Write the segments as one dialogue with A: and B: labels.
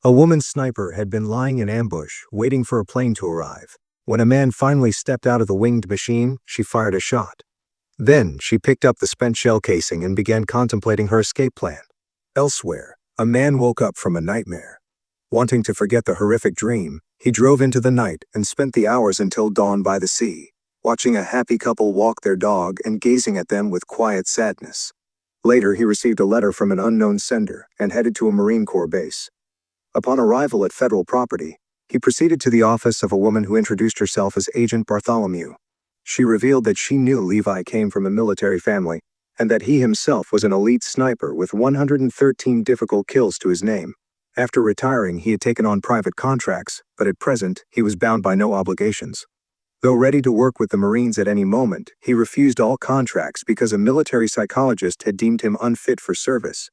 A: A woman sniper had been lying in ambush, waiting for a plane to arrive. When a man finally stepped out of the winged machine, she fired a shot. Then, she picked up the spent shell casing and began contemplating her escape plan. Elsewhere, a man woke up from a nightmare. Wanting to forget the horrific dream, he drove into the night and spent the hours until dawn by the sea, watching a happy couple walk their dog and gazing at them with quiet sadness. Later, he received a letter from an unknown sender and headed to a Marine Corps base. Upon arrival at federal property, he proceeded to the office of a woman who introduced herself as Agent Bartholomew. She revealed that she knew Levi came from a military family and that he himself was an elite sniper with 113 difficult kills to his name. After retiring, he had taken on private contracts, but at present, he was bound by no obligations. Though ready to work with the Marines at any moment, he refused all contracts because a military psychologist had deemed him unfit for service.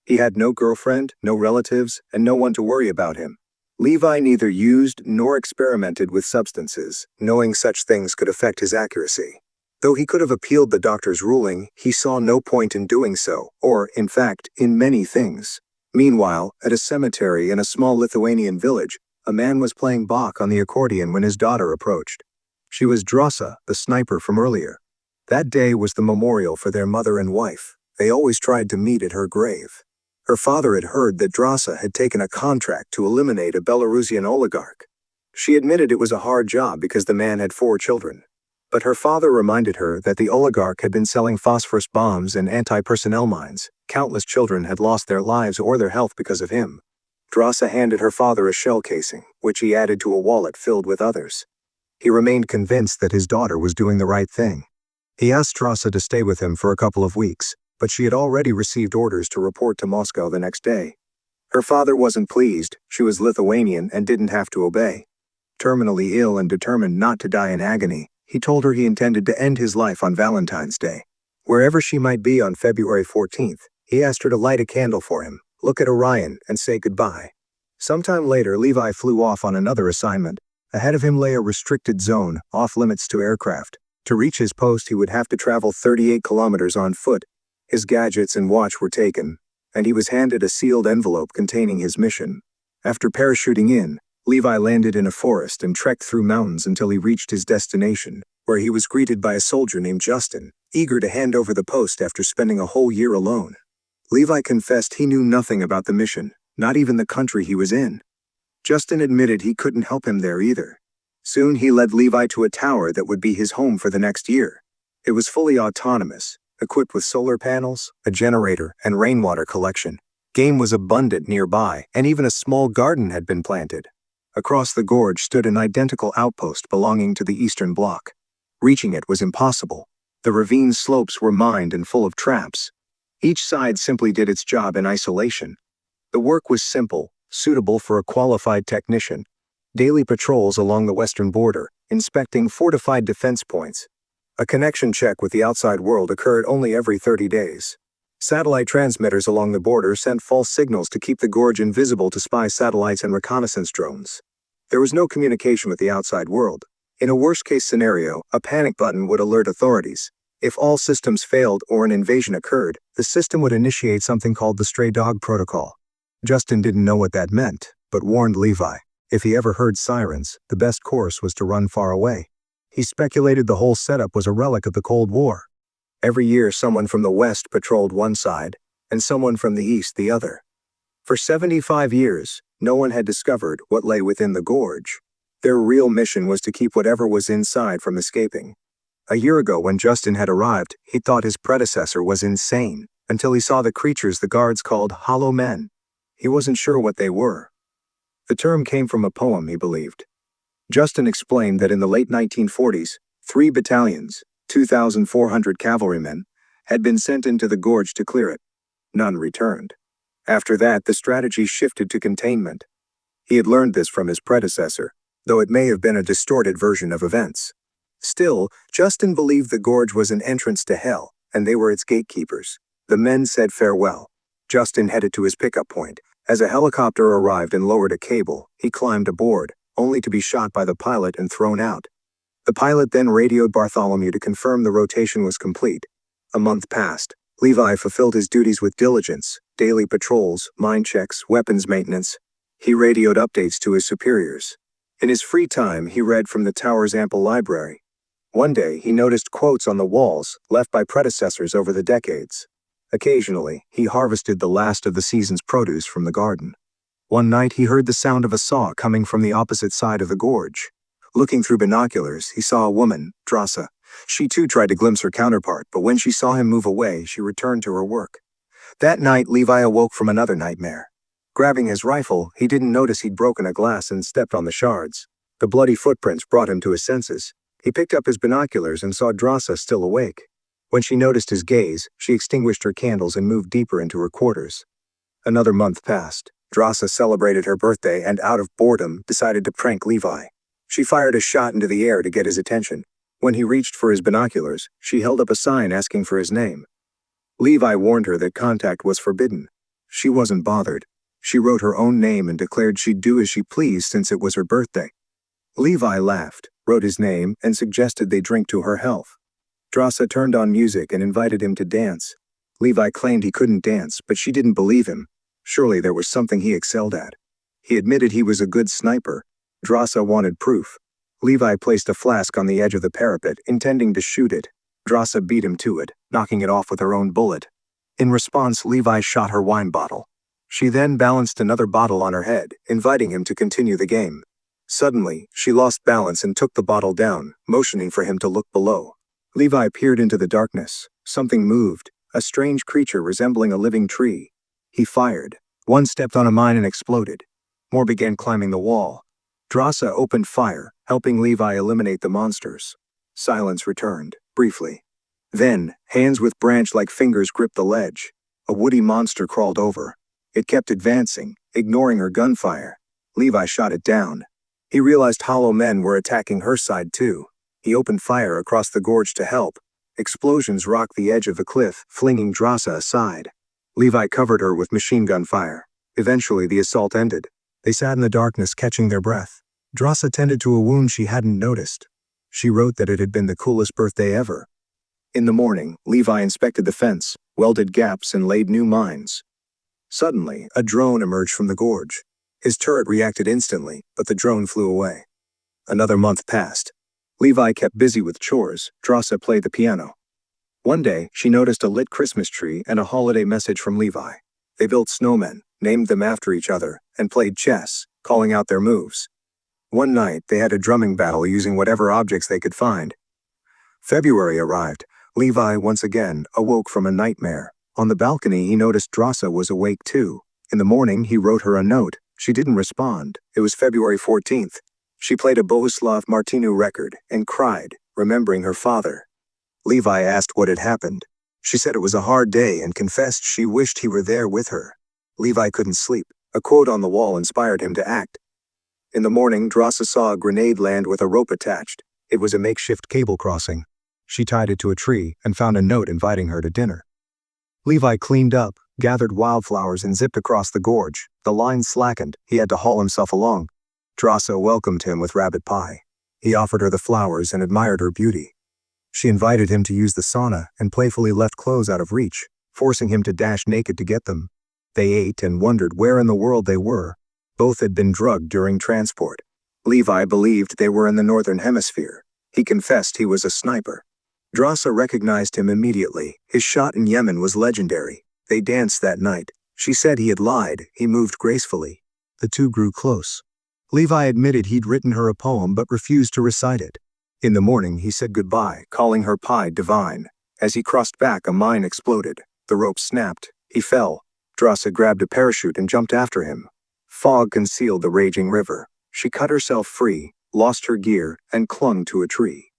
A: He had no girlfriend, no relatives, and no one to worry about him. Levi neither used nor experimented with substances, knowing such things could affect his accuracy. Though he could have appealed the doctor's ruling, he saw no point in doing so, or, in fact, in many things. Meanwhile, at a cemetery in a small Lithuanian village, a man was playing Bach on the accordion when his daughter approached. She was Drasa, the sniper from earlier. That day was the memorial for their mother and wife. They always tried to meet at her grave. Her father had heard that Drasa had taken a contract to eliminate a Belarusian oligarch. She admitted it was a hard job because the man had 4 children. But her father reminded her that the oligarch had been selling phosphorus bombs and anti-personnel mines. Countless children had lost their lives or their health because of him. Drasa handed her father a shell casing, which he added to a wallet filled with others. He remained convinced that his daughter was doing the right thing. He asked Drasa to stay with him for a couple of weeks, but she had already received orders to report to Moscow the next day. Her father wasn't pleased. She was Lithuanian and didn't have to obey. Terminally ill and determined not to die in agony, he told her he intended to end his life on Valentine's Day. Wherever she might be on February 14th, he asked her to light a candle for him, look at Orion, and say goodbye. Sometime later, Levi flew off on another assignment. Ahead of him lay a restricted zone, off limits to aircraft. To reach his post, he would have to travel 38 kilometers on foot. His gadgets and watch were taken, and he was handed a sealed envelope containing his mission. After parachuting in, Levi landed in a forest and trekked through mountains until he reached his destination, where he was greeted by a soldier named Justin, eager to hand over the post after spending a whole year alone. Levi confessed he knew nothing about the mission, not even the country he was in. Justin admitted he couldn't help him there either. Soon he led Levi to a tower that would be his home for the next year. It was fully autonomous, equipped with solar panels, a generator, and rainwater collection. Game was abundant nearby, and even a small garden had been planted. Across the gorge stood an identical outpost belonging to the Eastern Bloc. Reaching it was impossible. The ravine slopes were mined and full of traps. Each side simply did its job in isolation. The work was simple, suitable for a qualified technician. Daily patrols along the western border, inspecting fortified defense points. A connection check with the outside world occurred only every 30 days. Satellite transmitters along the border sent false signals to keep the gorge invisible to spy satellites and reconnaissance drones. There was no communication with the outside world. In a worst-case scenario, a panic button would alert authorities. If all systems failed or an invasion occurred, the system would initiate something called the stray dog protocol. Justin didn't know what that meant, but warned Levi. If he ever heard sirens, the best course was to run far away. He speculated the whole setup was a relic of the Cold War. Every year someone from the west patrolled one side, and someone from the east the other. For 75 years, no one had discovered what lay within the gorge. Their real mission was to keep whatever was inside from escaping. A year ago when Justin had arrived, he thought his predecessor was insane, until he saw the creatures the guards called hollow men. He wasn't sure what they were. The term came from a poem, he believed. Justin explained that in the late 1940s, 3 battalions, 2,400 cavalrymen, had been sent into the gorge to clear it. None returned. After that, the strategy shifted to containment. He had learned this from his predecessor, though it may have been a distorted version of events. Still, Justin believed the gorge was an entrance to hell, and they were its gatekeepers. The men said farewell. Justin headed to his pickup point. As a helicopter arrived and lowered a cable, he climbed aboard, only to be shot by the pilot and thrown out. The pilot then radioed Bartholomew to confirm the rotation was complete. A month passed. Levi fulfilled his duties with diligence, daily patrols, mine checks, weapons maintenance. He radioed updates to his superiors. In his free time, he read from the tower's ample library. One day, he noticed quotes on the walls, left by predecessors over the decades. Occasionally, he harvested the last of the season's produce from the garden. One night, he heard the sound of a saw coming from the opposite side of the gorge. Looking through binoculars, he saw a woman, Drasa. She too tried to glimpse her counterpart, but when she saw him move away, she returned to her work. That night, Levi awoke from another nightmare. Grabbing his rifle, he didn't notice he'd broken a glass and stepped on the shards. The bloody footprints brought him to his senses. He picked up his binoculars and saw Drasa still awake. When she noticed his gaze, she extinguished her candles and moved deeper into her quarters. Another month passed. Drasa celebrated her birthday and, out of boredom, decided to prank Levi. She fired a shot into the air to get his attention. When he reached for his binoculars, she held up a sign asking for his name. Levi warned her that contact was forbidden. She wasn't bothered. She wrote her own name and declared she'd do as she pleased since it was her birthday. Levi laughed, wrote his name, and suggested they drink to her health. Drasa turned on music and invited him to dance. Levi claimed he couldn't dance, but she didn't believe him. Surely there was something he excelled at. He admitted he was a good sniper. Drasa wanted proof. Levi placed a flask on the edge of the parapet, intending to shoot it. Drasa beat him to it, knocking it off with her own bullet. In response, Levi shot her wine bottle. She then balanced another bottle on her head, inviting him to continue the game. Suddenly, she lost balance and took the bottle down, motioning for him to look below. Levi peered into the darkness. Something moved, a strange creature resembling a living tree. He fired. One stepped on a mine and exploded. More began climbing the wall. Drasa opened fire, helping Levi eliminate the monsters. Silence returned, briefly. Then, hands with branch-like fingers gripped the ledge. A woody monster crawled over. It kept advancing, ignoring her gunfire. Levi shot it down. He realized hollow men were attacking her side too. He opened fire across the gorge to help. Explosions rocked the edge of the cliff, flinging Drasa aside. Levi covered her with machine gun fire. Eventually, the assault ended. They sat in the darkness, catching their breath. Drasa tended to a wound she hadn't noticed. She wrote that it had been the coolest birthday ever. In the morning, Levi inspected the fence, welded gaps, and laid new mines. Suddenly, a drone emerged from the gorge. His turret reacted instantly, but the drone flew away. Another month passed. Levi kept busy with chores. Drasa played the piano. One day, she noticed a lit Christmas tree and a holiday message from Levi. They built snowmen, named them after each other, and played chess, calling out their moves. One night, they had a drumming battle using whatever objects they could find. February arrived. Levi, once again, awoke from a nightmare. On the balcony, he noticed Drasa was awake too. In the morning, he wrote her a note. She didn't respond. It was February 14th. She played a Bohuslav Martinu record and cried, remembering her father. Levi asked what had happened. She said it was a hard day and confessed she wished he were there with her. Levi couldn't sleep. A quote on the wall inspired him to act. In the morning, Drasa saw a grenade land with a rope attached. It was a makeshift cable crossing. She tied it to a tree and found a note inviting her to dinner. Levi cleaned up, gathered wildflowers, and zipped across the gorge. The line slackened. He had to haul himself along. Drasa welcomed him with rabbit pie. He offered her the flowers and admired her beauty. She invited him to use the sauna and playfully left clothes out of reach, forcing him to dash naked to get them. They ate and wondered where in the world they were. Both had been drugged during transport. Levi believed they were in the northern hemisphere. He confessed he was a sniper. Drasa recognized him immediately. His shot in Yemen was legendary. They danced that night. She said he had lied. He moved gracefully. The two grew close. Levi admitted he'd written her a poem but refused to recite it. In the morning, he said goodbye, calling her pie divine. As he crossed back, a mine exploded. The rope snapped. He fell. Drasa grabbed a parachute and jumped after him. Fog concealed the raging river. She cut herself free, lost her gear, and clung to a tree.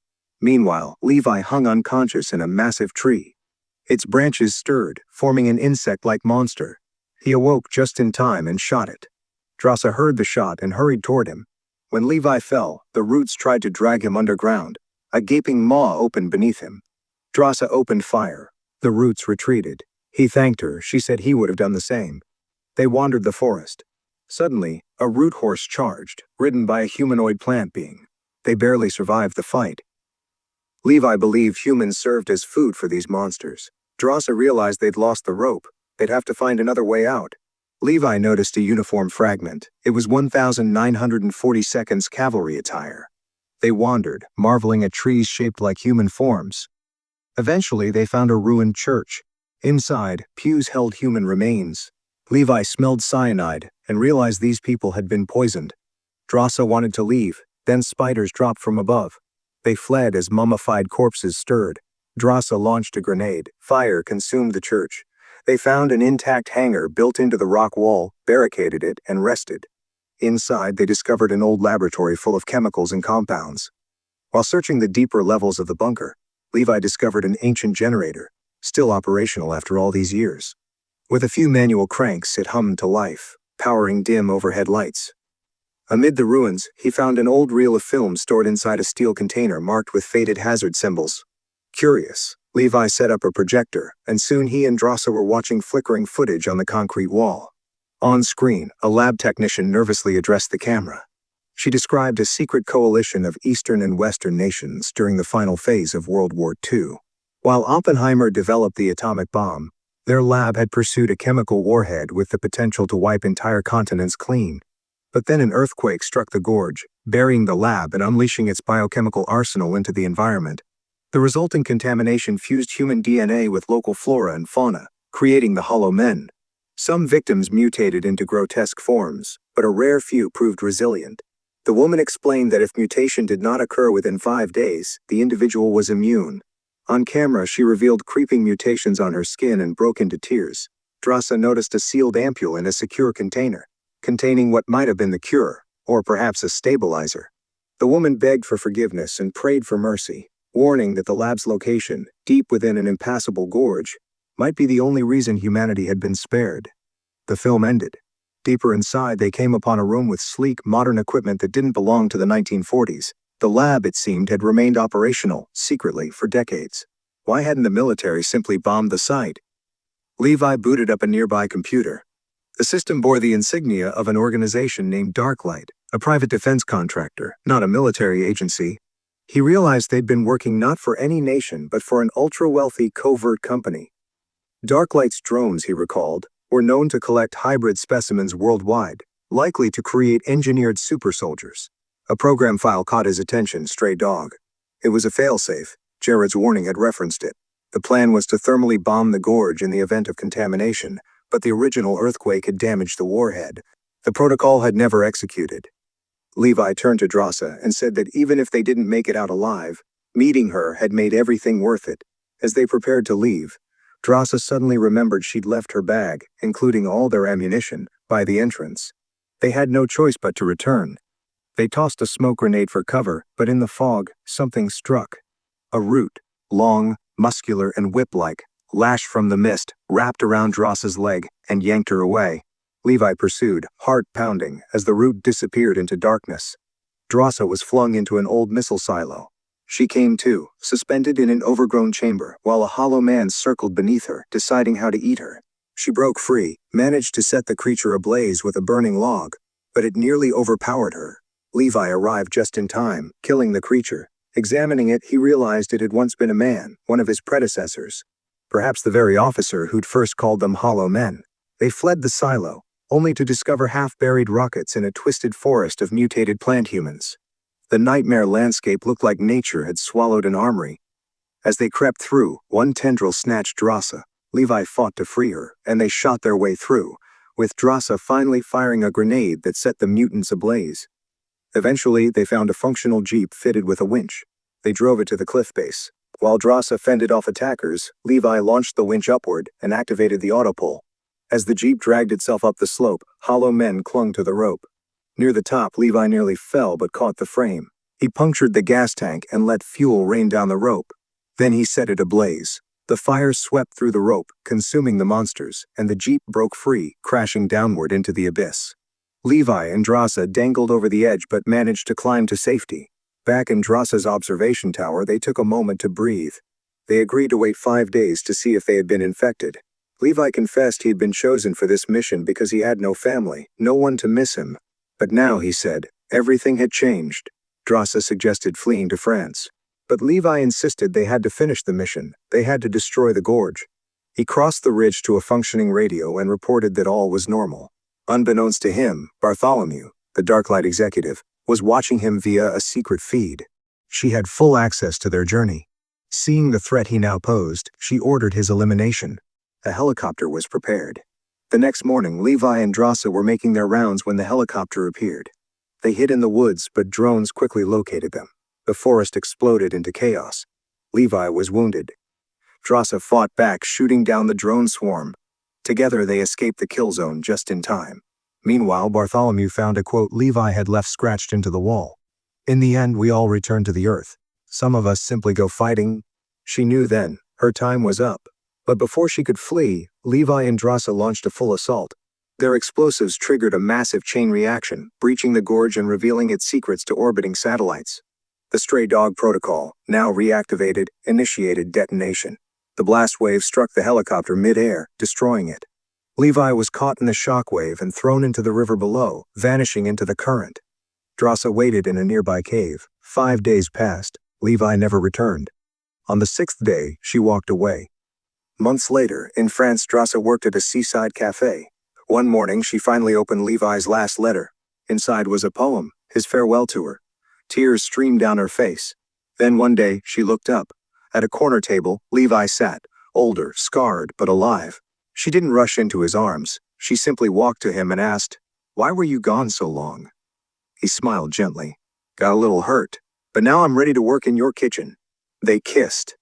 A: Meanwhile, Levi hung unconscious in a massive tree. Its branches stirred, forming an insect-like monster. He awoke just in time and shot it. Drasa heard the shot and hurried toward him. When Levi fell, the roots tried to drag him underground. A gaping maw opened beneath him. Drasa opened fire. The roots retreated. He thanked her. She said he would have done the same. They wandered the forest. Suddenly, a root horse charged, ridden by a humanoid plant being. They barely survived the fight. Levi believed humans served as food for these monsters. Drasa realized they'd lost the rope. They'd have to find another way out. Levi noticed a uniform fragment. It was 1942nd's cavalry attire. They wandered, marveling at trees shaped like human forms. Eventually, they found a ruined church. Inside, pews held human remains. Levi smelled cyanide and realized these people had been poisoned. Drassa wanted to leave, then spiders dropped from above. They fled as mummified corpses stirred. Drassa launched a grenade. Fire consumed the church. They found an intact hangar built into the rock wall, barricaded it, and rested. Inside, they discovered an old laboratory full of chemicals and compounds. While searching the deeper levels of the bunker, Levi discovered an ancient generator, still operational after all these years. With a few manual cranks, it hummed to life, powering dim overhead lights. Amid the ruins, he found an old reel of film stored inside a steel container marked with faded hazard symbols. Curious, Levi set up a projector, and soon he and Drassa were watching flickering footage on the concrete wall. On screen, a lab technician nervously addressed the camera. She described a secret coalition of Eastern and Western nations during the final phase of World War II. While Oppenheimer developed the atomic bomb, their lab had pursued a chemical warhead with the potential to wipe entire continents clean. But then an earthquake struck the Gorge, burying the lab and unleashing its biochemical arsenal into the environment. The resulting contamination fused human DNA with local flora and fauna, creating the Hollow Men. Some victims mutated into grotesque forms, but a rare few proved resilient. The woman explained that if mutation did not occur within 5 days, the individual was immune. On camera, she revealed creeping mutations on her skin and broke into tears. Drassa noticed a sealed ampule in a secure container, containing what might have been the cure, or perhaps a stabilizer. The woman begged for forgiveness and prayed for mercy, warning that the lab's location, deep within an impassable gorge, might be the only reason humanity had been spared. The film ended. Deeper inside, they came upon a room with sleek, modern equipment that didn't belong to the 1940s. The lab, it seemed, had remained operational, secretly, for decades. Why hadn't the military simply bombed the site? Levi booted up a nearby computer. The system bore the insignia of an organization named Darklight, a private defense contractor, not a military agency. He realized they'd been working not for any nation but for an ultra-wealthy covert company. Darklight's drones, he recalled, were known to collect hybrid specimens worldwide, likely to create engineered super soldiers. A program file caught his attention, Stray Dog. It was a failsafe. Jared's warning had referenced it. The plan was to thermally bomb the gorge in the event of contamination, but the original earthquake had damaged the warhead. The protocol had never executed. Levi turned to Drassa and said that even if they didn't make it out alive, meeting her had made everything worth it. As they prepared to leave, Drassa suddenly remembered she'd left her bag, including all their ammunition, by the entrance. They had no choice but to return. They tossed a smoke grenade for cover, but in the fog, something struck. A root, long, muscular, and whip-like, lashed from the mist, wrapped around Drassa's leg, and yanked her away. Levi pursued, heart pounding, as the root disappeared into darkness. Drassa was flung into an old missile silo. She came to, suspended in an overgrown chamber, while a hollow man circled beneath her, deciding how to eat her. She broke free, managed to set the creature ablaze with a burning log, but it nearly overpowered her. Levi arrived just in time, killing the creature. Examining it, he realized it had once been a man, one of his predecessors. Perhaps the very officer who'd first called them Hollow Men. They fled the silo, only to discover half-buried rockets in a twisted forest of mutated plant humans. The nightmare landscape looked like nature had swallowed an armory. As they crept through, one tendril snatched Drassa. Levi fought to free her, and they shot their way through, with Drassa finally firing a grenade that set the mutants ablaze. Eventually, they found a functional jeep fitted with a winch. They drove it to the cliff base. While Drassa fended off attackers, Levi launched the winch upward and activated the autopull. As the jeep dragged itself up the slope, Hollow Men clung to the rope. Near the top, Levi nearly fell but caught the frame. He punctured the gas tank and let fuel rain down the rope. Then he set it ablaze. The fire swept through the rope, consuming the monsters, and the jeep broke free, crashing downward into the abyss. Levi and Drassa dangled over the edge but managed to climb to safety. Back in Drassa's observation tower, they took a moment to breathe. They agreed to wait 5 days to see if they had been infected. Levi confessed he'd been chosen for this mission because he had no family, no one to miss him. But now, he said, everything had changed. Drassa suggested fleeing to France. But Levi insisted they had to finish the mission. They had to destroy the gorge. He crossed the ridge to a functioning radio and reported that all was normal. Unbeknownst to him, Bartholomew, the Darklight executive, was watching him via a secret feed. She had full access to their journey. Seeing the threat he now posed, she ordered his elimination. A helicopter was prepared. The next morning, Levi and Drassa were making their rounds when the helicopter appeared. They hid in the woods, but drones quickly located them. The forest exploded into chaos. Levi was wounded. Drassa fought back, shooting down the drone swarm. Together they escaped the kill zone just in time. Meanwhile, Bartholomew found a quote Levi had left scratched into the wall. "In the end, we all return to the earth. Some of us simply go fighting." She knew then, her time was up. But before she could flee, Levi and Drassa launched a full assault. Their explosives triggered a massive chain reaction, breaching the gorge and revealing its secrets to orbiting satellites. The stray dog protocol, now reactivated, initiated detonation. The blast wave struck the helicopter mid-air, destroying it. Levi was caught in the shock wave and thrown into the river below, vanishing into the current. Drassa waited in a nearby cave. 5 days passed. Levi never returned. On the 6th day, she walked away. Months later, in France, Drassa worked at a seaside cafe. One morning, she finally opened Levi's last letter. Inside was a poem, his farewell to her. Tears streamed down her face. Then one day, she looked up. At a corner table, Levi sat, older, scarred, but alive. She didn't rush into his arms. She simply walked to him and asked, "Why were you gone so long?" He smiled gently. "Got a little hurt, but now I'm ready to work in your kitchen." They kissed.